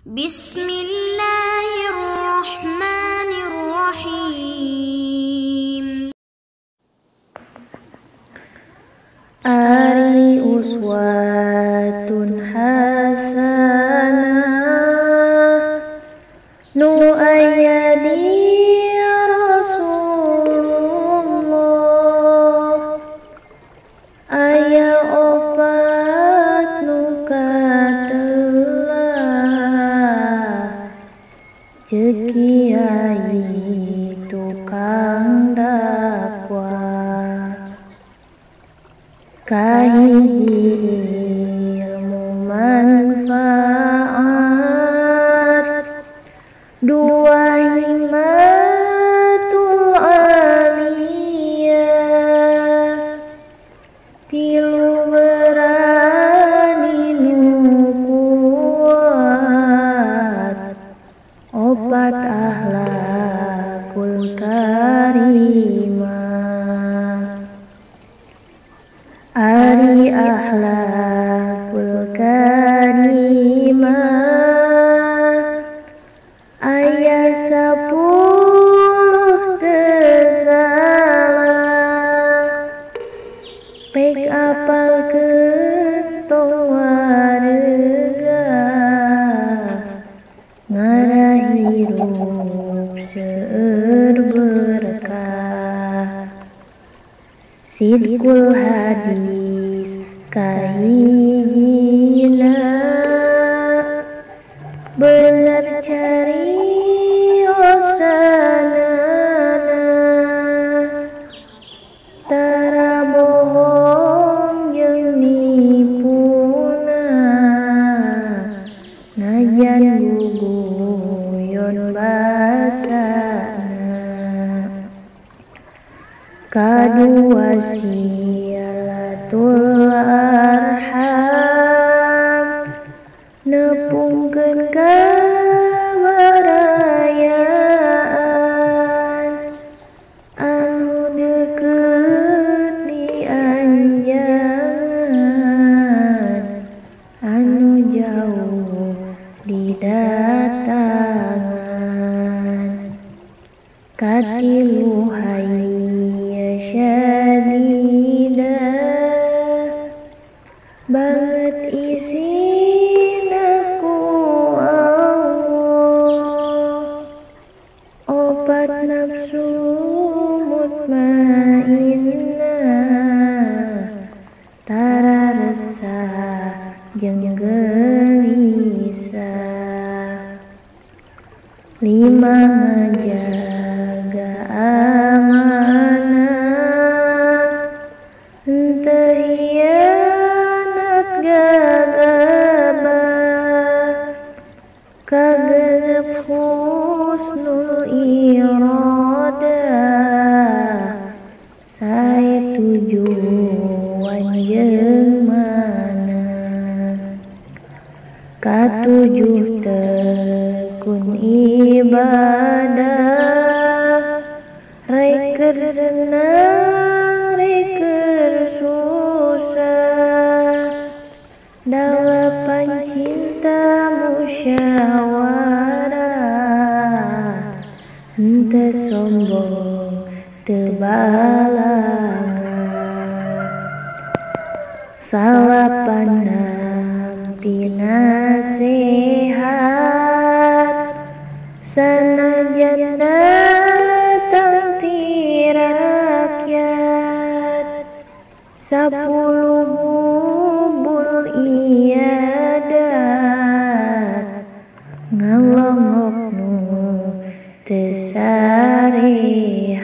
Bismillahirrahmanirrahim. Ari uswatun hasanah nu ayadi Rasulullah aya opat nu katelah ceuk kiai tukang dakwah kahiji ilmu manfaat, dua himmatul aliyah, tilu berani nu kuat, opat akhlakul karimah. Ari akhlakul karimah aya 10 teu salah, pek apalkeun tong warega ngarahirup seueur berkah. Sidqul hadis kahijina bener cariosanana, tara bohong jeung nipuna, najan guguyon basana. Kadua silatul arham nepungkeun kabarayaan, anu deukeut dianjangan, anu jauh didatangan. Katilu hayya syadidah banget isina ku Allah, opat nafsu mutmainnah, tara resah jeung gelisah. 5 ngajaga amanah, henteu hianat gagabah, kagenep husnul iradah, sae tujuan jeung manah. Katujuh tekun ibadah, rek keur senang rek keur susah, dalapan cinta musyawarah, henteu sombong teu balangan. Salapan pinasehat, sanajan datang ti rakyat, 10 bubul iadat, ngalongok nu teu sarehat.